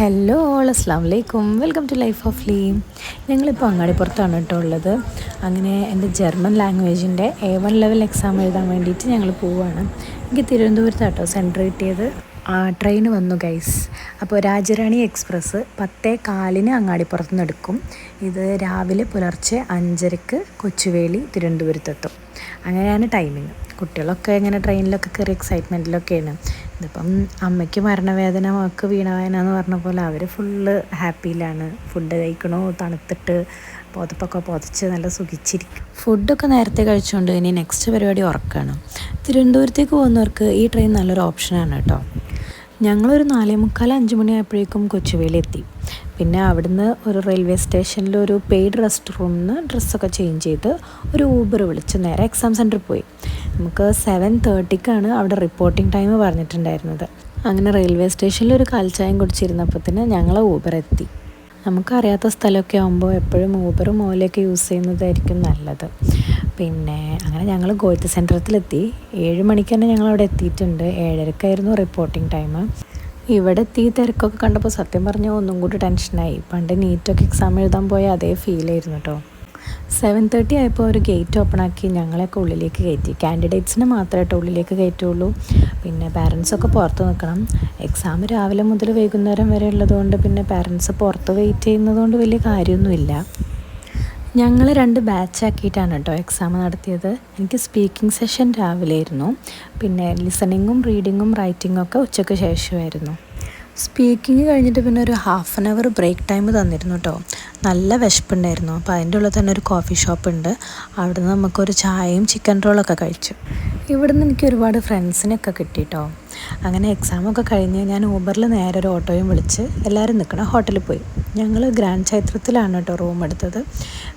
Hello all അസ്സലാമു അലൈക്കും, welcome to life of ലീം. ഞങ്ങളിപ്പോൾ അങ്ങാടിപ്പുറത്താണ് കേട്ടോ ഉള്ളത്. അങ്ങനെ എൻ്റെ ജർമ്മൻ ലാംഗ്വേജിൻ്റെ A1 ലെവൽ എക്സാം എഴുതാൻ വേണ്ടിയിട്ട് ഞങ്ങൾ പോവുകയാണ്. എനിക്ക് തിരുവനന്തപുരത്താട്ടോ സെൻറ്റർ കിട്ടിയത്. ട്രെയിൻ വന്നു ഗൈസ്. അപ്പോൾ രാജറാണി എക്സ്പ്രസ് 10:15 അങ്ങാടിപ്പുറത്ത് നിന്ന് എടുക്കും. ഇത് രാവിലെ പുലർച്ചെ 5:30 കൊച്ചുവേളി തിരുവനന്തപുരത്തെത്തും. അങ്ങനെയാണ് ടൈമിങ്. കുട്ടികളൊക്കെ ഇങ്ങനെ ട്രെയിനിലൊക്കെ കയറി എക്സൈറ്റ്മെൻറ്റിലൊക്കെയാണ്. ഇതിപ്പം അമ്മയ്ക്ക് മരണവേദന, മകൾക്ക് വീണവേദന എന്ന് പറഞ്ഞ പോലെ അവർ ഫുള്ള് ഹാപ്പിയിലാണ്. ഫുഡ് കഴിക്കണോ, തണുത്തിട്ട് പുതപ്പൊക്കെ പുതച്ച് നല്ല സുഖിച്ചിരിക്കും. ഫുഡൊക്കെ നേരത്തെ കഴിച്ചുകൊണ്ട് ഇനി നെക്സ്റ്റ് പരിപാടി ഉറക്കമാണ്. തിരുവനന്തപുരത്തേക്ക് പോകുന്നവർക്ക് ഈ ട്രെയിൻ നല്ലൊരു ഓപ്ഷനാണ് കേട്ടോ. ഞങ്ങളൊരു 4:45-5 മണിയായപ്പോഴേക്കും കൊച്ചുവേളി എത്തി. പിന്നെ അവിടുന്ന് ഒരു റെയിൽവേ സ്റ്റേഷനിൽ ഒരു പെയ്ഡ് റെസ്റ്റ് റൂമിൽ നിന്ന് ഡ്രസ്സൊക്കെ ചേഞ്ച് ചെയ്ത് ഒരു ഊബർ വിളിച്ച് നേരെ എക്സാം സെൻറ്ററിൽ പോയി. നമുക്ക് 7:30-ക്കാണ് അവിടെ റിപ്പോർട്ടിംഗ് ടൈം പറഞ്ഞിട്ടുണ്ടായിരുന്നത്. അങ്ങനെ റെയിൽവേ സ്റ്റേഷനിൽ ഒരു കാൽച്ചായം കുടിച്ചിരുന്നപ്പോഴത്തേന് ഞങ്ങൾ ഊബർ എത്തി. നമുക്കറിയാത്ത സ്ഥലമൊക്കെ ആകുമ്പോൾ എപ്പോഴും ഊബറും ഓലയൊക്കെ യൂസ് ചെയ്യുന്നതായിരിക്കും നല്ലത്. പിന്നെ അങ്ങനെ ഞങ്ങൾ ഗോയത്ത് സെൻറ്ററത്തിലെത്തി. 7 മണിക്ക് തന്നെ ഞങ്ങളവിടെ എത്തിയിട്ടുണ്ട്. 7:30-ക്കായിരുന്നു റിപ്പോർട്ടിംഗ് ടൈം. ഇവിടെ എത്തി തിരക്കൊക്കെ കണ്ടപ്പോൾ സത്യം പറഞ്ഞാൽ ഒന്നും കൂടി ടെൻഷനായി. പണ്ട് നീറ്റൊക്കെ എക്സാം എഴുതാൻ പോയ അതേ ഫീലായിരുന്നു കേട്ടോ. 7:30 ആയപ്പോൾ ഒരു ഗേറ്റ് ഓപ്പൺ ആക്കി ഞങ്ങളെയൊക്കെ ഉള്ളിലേക്ക് കയറ്റി. കാൻഡിഡേറ്റ്സിനെ മാത്രമായിട്ട് ഉള്ളിലേക്ക് കയറ്റുള്ളൂ. പിന്നെ പാരൻസൊക്കെ പുറത്ത് നിൽക്കണം. എക്സാം രാവിലെ മുതൽ വൈകുന്നേരം വരെ ഉള്ളതുകൊണ്ട് പിന്നെ പാരൻസ് പുറത്ത് വെയിറ്റ് ചെയ്യുന്നതുകൊണ്ട് വലിയ കാര്യമൊന്നുമില്ല. ഞങ്ങൾ 2 ബാച്ചാക്കിയിട്ടാണ് കേട്ടോ എക്സാം നടത്തിയത്. എനിക്ക് സ്പീക്കിംഗ് സെഷൻ രാവിലെ ആയിരുന്നു. പിന്നെ ലിസണിങ്ങും റീഡിങ്ങും റൈറ്റിങ്ങും ഒക്കെ ഉച്ചയ്ക്ക് ശേഷമായിരുന്നു. സ്പീക്കിങ് കഴിഞ്ഞിട്ട് പിന്നെ ഒരു 1/2 അവർ ബ്രേക്ക് ടൈം തന്നിരുന്നു കേട്ടോ. നല്ല വിശപ്പുണ്ടായിരുന്നു. അപ്പോൾ അതിൻ്റെ ഉള്ളിൽ തന്നെ ഒരു കോഫി ഷോപ്പ് ഉണ്ട്. അവിടെ നിന്ന് നമുക്കൊരു ചായയും ചിക്കൻ റോളൊക്കെ കഴിച്ചു. ഇവിടുന്ന് എനിക്ക് ഒരുപാട് ഫ്രണ്ട്സിനൊക്കെ കിട്ടി കേട്ടോ. അങ്ങനെ എക്സാമൊക്കെ കഴിഞ്ഞ് ഞാൻ ഊബറിൽ നേരെ ഒരു ഓട്ടോയും വിളിച്ച് എല്ലാവരും നിൽക്കണ ഹോട്ടലിൽ പോയി. ഞങ്ങൾ ഗ്രാൻഡ് ചൈത്രത്തിലാണ് കേട്ടോ റൂം എടുത്തത്.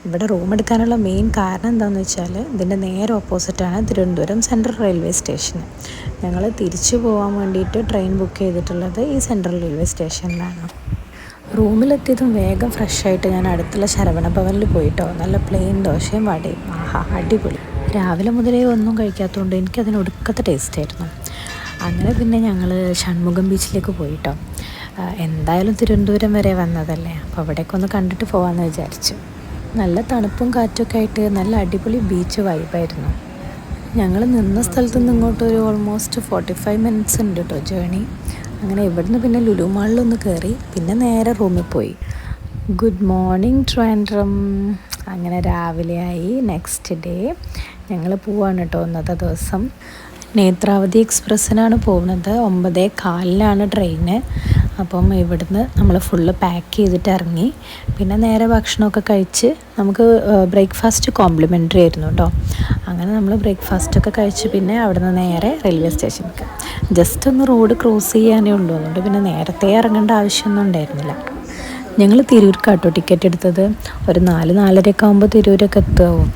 ഇവിടെ റൂം എടുക്കാനുള്ള മെയിൻ കാരണം എന്താണെന്ന് വെച്ചാൽ ഇതിൻ്റെ നേരെ ഓപ്പോസിറ്റാണ് തിരുവനന്തപുരം സെൻട്രൽ റെയിൽവേ സ്റ്റേഷൻ. ഞങ്ങൾ തിരിച്ചു പോകാൻ വേണ്ടിയിട്ട് ട്രെയിൻ ബുക്ക് ചെയ്തിട്ടുള്ളത് ഈ സെൻട്രൽ റെയിൽവേ സ്റ്റേഷനിലാണ്. റൂമിലെത്തിയതും വേഗം ഫ്രഷായിട്ട് ഞാൻ അടുത്തുള്ള ശരവണ ഭവനിൽ പോയിട്ടോ. നല്ല പ്ലെയിൻ ദോശയും വടയും. ആഹാ, അടിപൊളി. രാവിലെ മുതലേ ഒന്നും കഴിക്കാത്തതുകൊണ്ട് എനിക്കതിന് ഒടുക്കത്തെ ടേസ്റ്റായിരുന്നു. അങ്ങനെ പിന്നെ ഞങ്ങൾ ഷൺമുഖം ബീച്ചിലേക്ക് പോയിട്ടോ. എന്തായാലും തിരുവനന്തപുരം വരെ വന്നതല്ലേ, അപ്പോൾ അവിടേക്ക് ഒന്ന് കണ്ടിട്ട് പോകാമെന്ന് വിചാരിച്ചു. നല്ല തണുപ്പും കാറ്റൊക്കെ ആയിട്ട് നല്ല അടിപൊളി ബീച്ച് വൈബായിരുന്നു. ഞങ്ങൾ നിന്ന സ്ഥലത്തു നിന്ന് ഇങ്ങോട്ട് ഒരു ഓൾമോസ്റ്റ് 45 മിനിറ്റ്സ് ഉണ്ട് കേട്ടോ ജേണി. അങ്ങനെ ഇവിടുന്ന് പിന്നെ ലുലു മാളിലൊന്ന് കയറി പിന്നെ നേരെ റൂമിൽ പോയി. Good morning Trivandrum. അങ്ങനെ രാവിലെയായി. നെക്സ്റ്റ് ഡേ ഞങ്ങൾ പോവാണ് കേട്ടോ. ഇന്നത്തെ ദിവസം നേത്രാവതി എക്സ്പ്രസ്സിനാണ് പോകുന്നത്. 9:15 ട്രെയിന്. അപ്പം ഇവിടുന്ന് നമ്മൾ ഫുള്ള് പാക്ക് ചെയ്തിട്ട് ഇറങ്ങി. പിന്നെ നേരെ ഭക്ഷണമൊക്കെ കഴിച്ച് നമുക്ക് ബ്രേക്ക്ഫാസ്റ്റ് കോംപ്ലിമെൻ്ററി ആയിരുന്നു കേട്ടോ. അങ്ങനെ നമ്മൾ ബ്രേക്ക്ഫാസ്റ്റൊക്കെ കഴിച്ച് പിന്നെ അവിടുന്ന് നേരെ റെയിൽവേ സ്റ്റേഷനിലേക്ക്. ജസ്റ്റ് ഒന്ന് റോഡ് ക്രോസ് ചെയ്യാനേ ഉള്ളൂ. അതുകൊണ്ട് പിന്നെ നേരത്തെ ഇറങ്ങേണ്ട ആവശ്യമൊന്നും ഉണ്ടായിരുന്നില്ല. ഞങ്ങൾ തിരൂർക്കാട്ടോ ടിക്കറ്റ് എടുത്തത്. ഒരു 4-4:30 ആകുമ്പോൾ തിരൂരൊക്കെ എത്തുമാവും.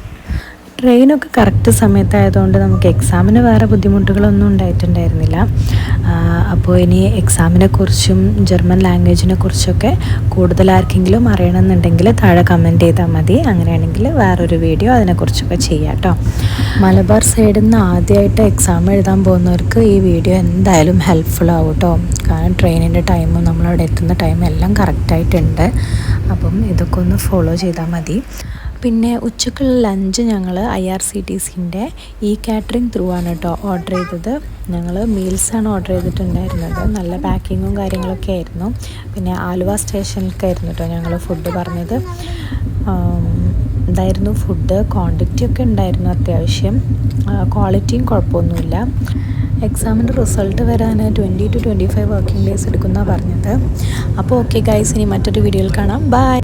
ട്രെയിനൊക്കെ കറക്റ്റ് സമയത്തായതുകൊണ്ട് നമുക്ക് എക്സാമിന് വേറെ ബുദ്ധിമുട്ടുകളൊന്നും ഉണ്ടായിട്ടുണ്ടായിരുന്നില്ല. അപ്പോൾ ഇനി എക്സാമിനെക്കുറിച്ചും ജർമ്മൻ ലാംഗ്വേജിനെ കുറിച്ചൊക്കെ കൂടുതൽ ആർക്കെങ്കിലും അറിയണമെന്നുണ്ടെങ്കിൽ താഴെ കമൻറ്റ് ചെയ്താൽ മതി. അങ്ങനെയാണെങ്കിൽ വേറൊരു വീഡിയോ അതിനെക്കുറിച്ചൊക്കെ ചെയ്യാം കേട്ടോ. മലബാർ സൈഡിൽ നിന്ന് ആദ്യമായിട്ട് എക്സാം എഴുതാൻ പോകുന്നവർക്ക് ഈ വീഡിയോ എന്തായാലും ഹെൽപ്ഫുൾ ആവും കേട്ടോ. കാരണം ട്രെയിനിൻ്റെ ടൈമും നമ്മളവിടെ എത്തുന്ന ടൈമും എല്ലാം കറക്റ്റായിട്ടുണ്ട്. അപ്പം ഇതൊക്കെ ഒന്ന് ഫോളോ ചെയ്താൽ മതി. പിന്നെ ഉച്ചക്കുള്ള ലഞ്ച് ഞങ്ങൾ IRCTCൻ്റെ കാറ്ററിംഗ് ത്രൂ ആണ് കേട്ടോ ഓർഡർ ചെയ്തത്. ഞങ്ങൾ മീൽസാണ് ഓർഡർ ചെയ്തിട്ടുണ്ടായിരുന്നത്. നല്ല പാക്കിങ്ങും കാര്യങ്ങളൊക്കെ ആയിരുന്നു. പിന്നെ ആലുവ സ്റ്റേഷനിലേക്കായിരുന്നു കേട്ടോ ഞങ്ങൾ ഫുഡ് പറഞ്ഞത്. ഇതായിരുന്നു ഫുഡ്. ക്വാണ്ടിറ്റി ഒക്കെ ഉണ്ടായിരുന്നു അത്യാവശ്യം. ക്വാളിറ്റിയും കുഴപ്പമൊന്നുമില്ല. എക്സാമിൻ്റെ റിസൾട്ട് വരാൻ 20 to 25 വർക്കിംഗ് ഡേയ്സ് എടുക്കുമെന്നാണ് പറഞ്ഞത്. അപ്പോൾ ഓക്കെ ഗൈസ്, ഇനി മറ്റൊരു വീഡിയോയിൽ കാണാം. ബൈ.